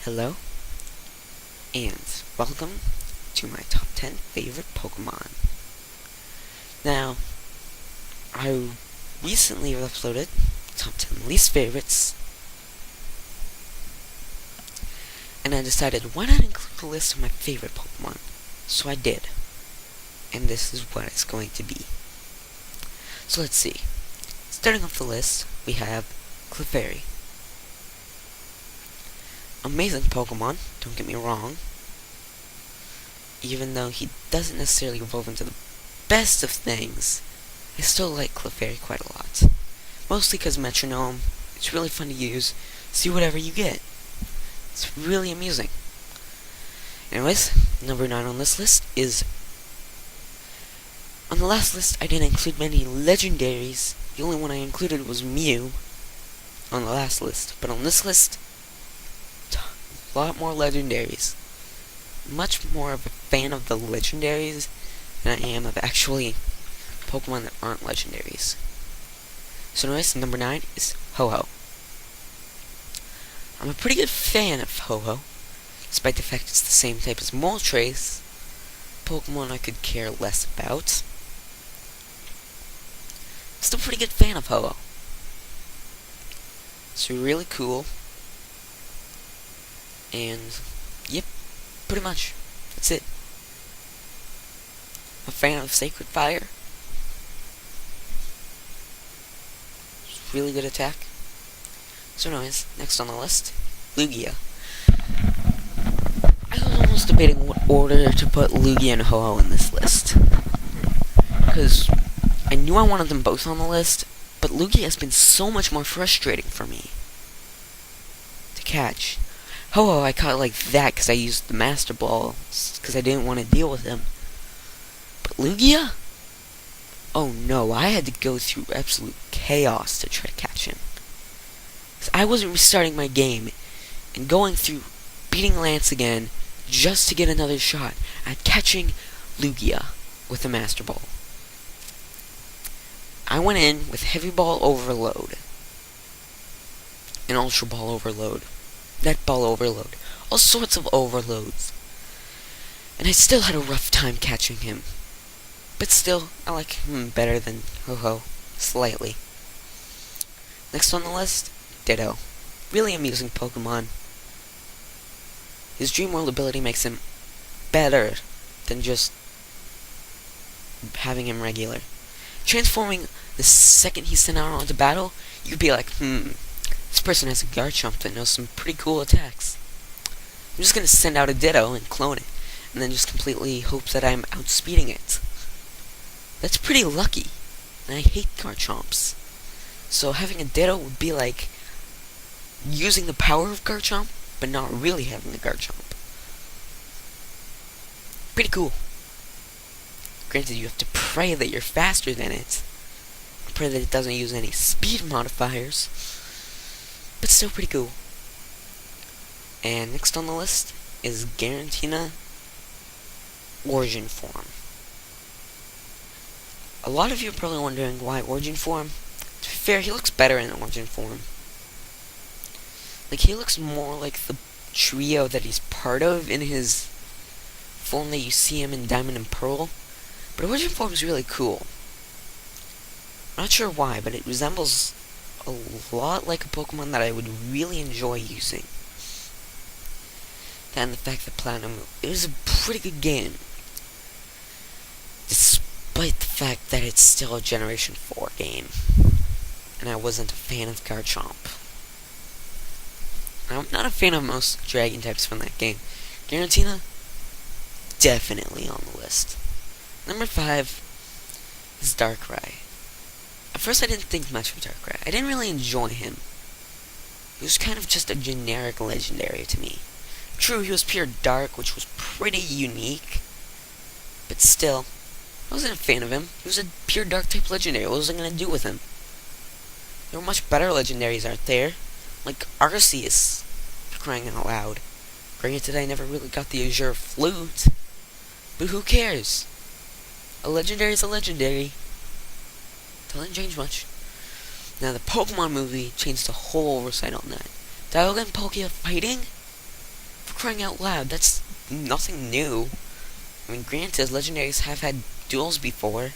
Hello, and welcome to my top 10 favorite Pokemon. Now, I recently uploaded top 10 least favorites, and I decided why not include a list of my favorite Pokemon. So I did, and this is what it's going to be. So let's see. Starting off the list, we have Clefairy. Amazing Pokemon, don't get me wrong. Even though he doesn't necessarily evolve into the best of things, I still like Clefairy quite a lot. Mostly because Metronome, it's really fun to use, see whatever you get. It's really amusing. Anyways, number 9 on this list is... On the last list, I didn't include many legendaries. The only one I included was Mew on the last list. But on this list, a lot more legendaries. Much more of a fan of the legendaries than I am of actually Pokemon that aren't legendaries. So anyways, number 9 is Ho-Oh. I'm a pretty good fan of Ho-Oh, despite the fact it's the same type as Moltres, Pokemon I could care less about. Still a pretty good fan of Ho-Oh. It's really cool. And, yep, pretty much. That's it. A fan of Sacred Fire. It's a really good attack. So anyways, next on the list, Lugia. I was almost debating what order to put Lugia and Ho-Oh in this list. Because I knew I wanted them both on the list, but Lugia has been so much more frustrating for me to catch. Ho-Oh I caught like that because I used the Master Ball, because I didn't want to deal with him. But Lugia? Oh no, I had to go through absolute chaos to try to catch him. I wasn't restarting my game and going through beating Lance again just to get another shot at catching Lugia with the Master Ball. I went in with Heavy Ball Overload and Ultra Ball Overload, Net Ball Overload, all sorts of overloads, and I still had a rough time catching him. But still, I like him better than Ho-Oh, slightly. Next on the list, Ditto. Really amusing Pokemon. His Dream World ability makes him better than just having him regular. Transforming the second he's sent out onto battle, you'd be like, this person has a Garchomp that knows some pretty cool attacks. I'm just gonna send out a Ditto and clone it, and then just completely hope that I'm outspeeding it. That's pretty lucky, and I hate Garchomps. So having a Ditto would be like using the power of Garchomp, but not really having a Garchomp. Pretty cool. Granted, you have to pray that you're faster than it. Pray that it doesn't use any speed modifiers. But still pretty cool. And next on the list is Giratina Origin Form. A lot of you are probably wondering why Origin Form. To be fair, he looks better in Origin Form. Like, he looks more like the trio that he's part of in his form that you see him in Diamond and Pearl. But Origin Form is really cool. I'm not sure why, but it resembles a lot like a Pokemon that I would really enjoy using. And the fact that Platinum, it was a pretty good game. Despite the fact that it's still a Generation 4 game. And I wasn't a fan of Garchomp. I'm not a fan of most dragon types from that game. Giratina, definitely on the list. Number 5 is Darkrai. At first I didn't think much of Darkrai. I didn't really enjoy him. He was kind of just a generic legendary to me. True, he was pure dark, which was pretty unique. But still, I wasn't a fan of him. He was a pure dark type legendary. What was I going to do with him? There were much better legendaries out there. Like Arceus, for crying out loud. Granted, I never really got the Azure Flute. But who cares? A legendary is a legendary. Doesn't change much. Now, the Pokemon movie changed the whole oversight on that. Dialga and Palkia fighting? For crying out loud, that's nothing new. I mean, granted, legendaries have had duels before.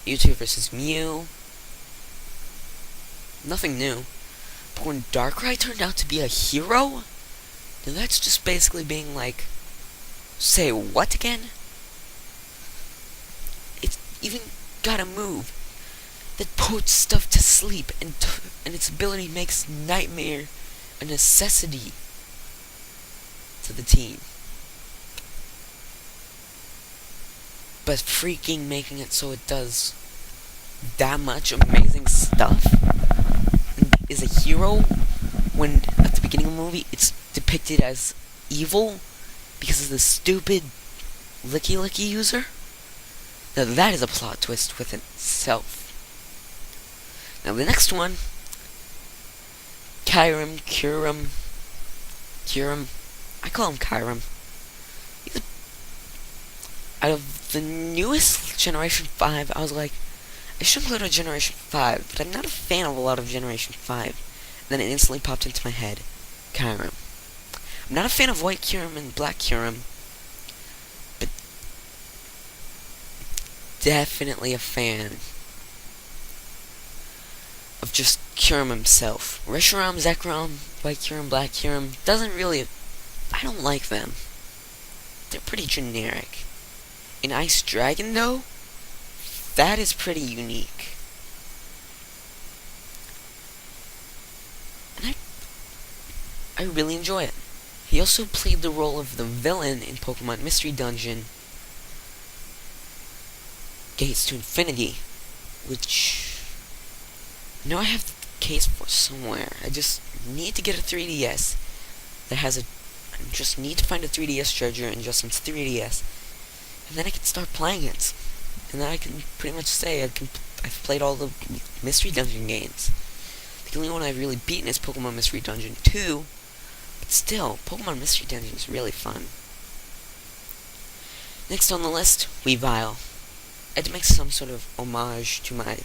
Mewtwo versus Mew. Nothing new. But when Darkrai turned out to be a hero, now that's just basically being like, say what again? It's even got a move that puts stuff to sleep, and its ability makes Nightmare a necessity to the team. But freaking making it so it does that much amazing stuff and is a hero when at the beginning of the movie it's depicted as evil because of the stupid Licky Licky user. Now that is a plot twist within itself. Now the next one, Kyurem, I call him Kyurem. Out of the newest Generation 5, I was like, I should include a Generation 5, but I'm not a fan of a lot of Generation 5. And then it instantly popped into my head, Kyurem. I'm not a fan of White Kyurem and Black Kyurem, but definitely a fan of just Kyurem himself. Reshiram, Zekrom, White Kyurem, Black Kyurem, doesn't really, I don't like them. They're pretty generic. In Ice Dragon, though, that is pretty unique. And I really enjoy it. He also played the role of the villain in Pokemon Mystery Dungeon Gates to Infinity, which I know I have the case for somewhere. I just need to get a 3DS that has I just need to find a 3DS treasure in Justin's 3DS, and then I can start playing it. And then I can pretty much say I've played all the Mystery Dungeon games. The only one I've really beaten is Pokemon Mystery Dungeon 2, but still, Pokemon Mystery Dungeon is really fun. Next on the list, Weavile. I had to make some sort of homage to my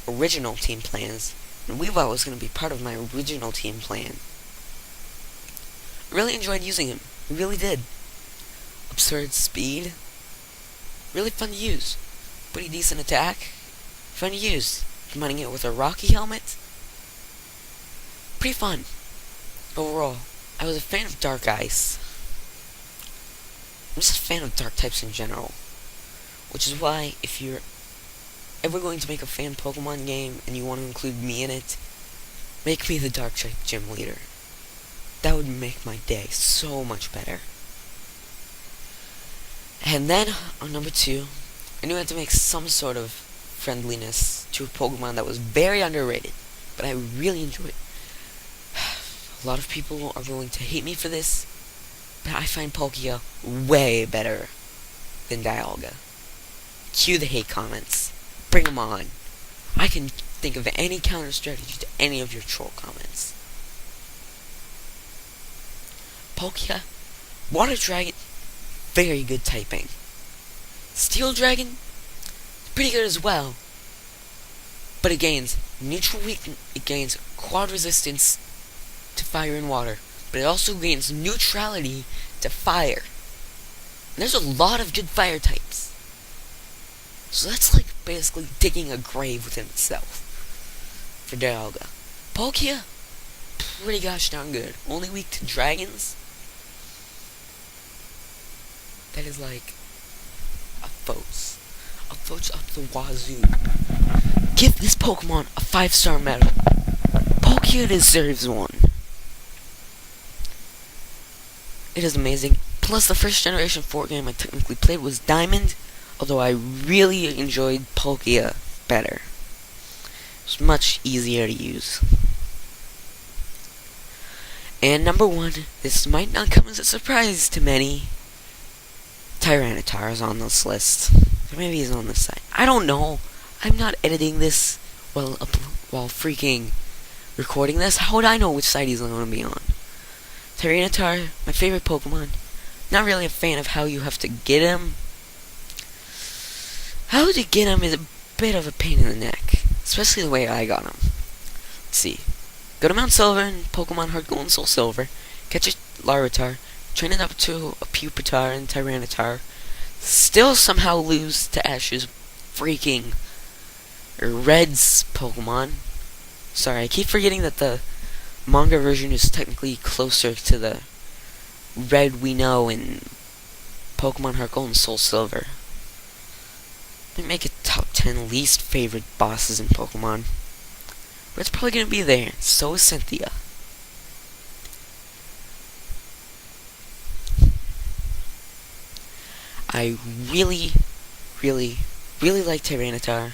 original team plans, and Weavile was going to be part of my original team plan. I really enjoyed using him. I really did. Absurd speed. Really fun to use. Pretty decent attack. Fun to use. Combining it with a Rocky helmet. Pretty fun. Overall, I was a fan of Dark Ice. I'm just a fan of Dark types in general. Which is why, if you're ever going to make a fan Pokemon game and you want to include me in it, make me the Dark type gym leader. That would make my day so much better. And then, on number 2, I knew I had to make some sort of friendliness to a Pokemon that was very underrated, but I really enjoyed. A lot of people are going to hate me for this, but I find Palkia way better than Dialga. Cue the hate comments. Bring them on. I can think of any counter strategy to any of your troll comments. Palkia, Water Dragon, very good typing. Steel Dragon, pretty good as well. But it gains neutral weakness, it gains quad resistance to fire and water. But it also gains neutrality to fire. And there's a lot of good fire types. So that's like basically digging a grave within itself for Dialga. Palkia, pretty gosh darn good. Only weak to dragons. That is like a Foes. A Foes up the wazoo. Give this Pokemon a 5-star medal. Palkia deserves one. It is amazing. Plus, the first Generation 4 game I technically played was Diamond, although I really enjoyed Palkia better. It's much easier to use. And number 1, this might not come as a surprise to many. Tyranitar is on this list. Or maybe he's on this side. I don't know. I'm not editing this while freaking recording this. How would I know which side he's going to be on? Tyranitar, my favorite Pokemon. Not really a fan of how you have to get him. How to get him is a bit of a pain in the neck. Especially the way I got him. Let's see. Go to Mount Silver in Pokemon Heart Gold and Soul Silver. Catch a Larvitar. train it up to a Pupitar and Tyranitar, still somehow lose to Ash's freaking Red's Pokemon. Sorry, I keep forgetting that the manga version is technically closer to the Red we know in Pokemon Heart Gold and Soul Silver. They make it top 10 least favorite bosses in Pokemon. But it's probably gonna be there. So is Cynthia. I really like Tyranitar.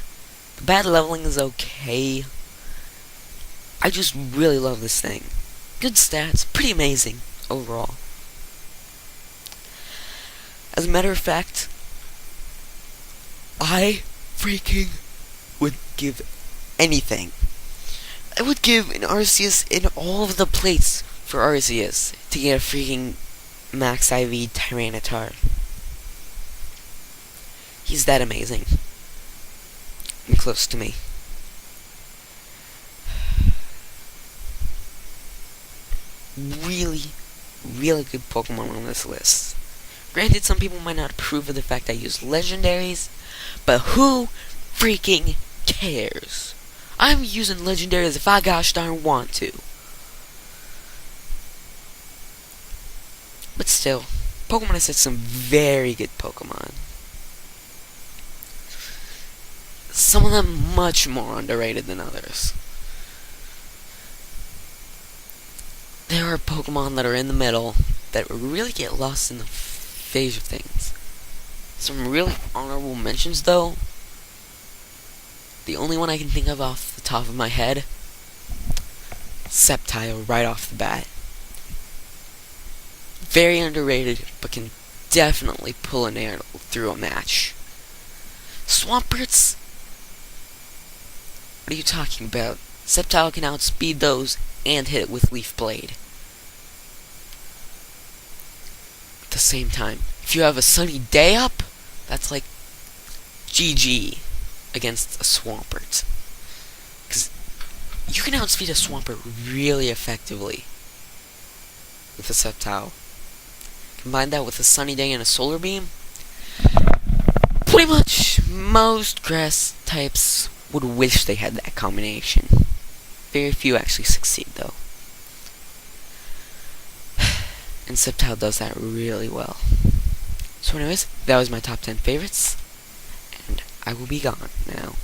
The bad leveling is okay. I just really love this thing. Good stats, pretty amazing overall. As a matter of fact, I freaking would give anything. I would give an Arceus in all of the plates for Arceus to get a freaking Max IV Tyranitar. He's that amazing. And close to me. Really good Pokemon on this list. Granted, some people might not approve of the fact I use legendaries, but who freaking cares? I'm using legendaries if I gosh darn want to. But still, Pokemon has had some very good Pokemon. Some of them much more underrated than others. There are Pokemon that are in the middle that really get lost in the phase of things. Some really honorable mentions, though. The only one I can think of off the top of my head, Sceptile right off the bat. Very underrated, but can definitely pull an air through a match. Swamperts? What are you talking about? Sceptile can outspeed those and hit it with Leaf Blade. At the same time, if you have a sunny day up, that's like GG against a Swampert. Because you can outspeed a Swampert really effectively with a Sceptile. Combine that with a sunny day and a solar beam, pretty much most grass types would wish they had that combination. Very few actually succeed, though. And Sceptile does that really well. So anyways, that was my top 10 favorites, and I will be gone now.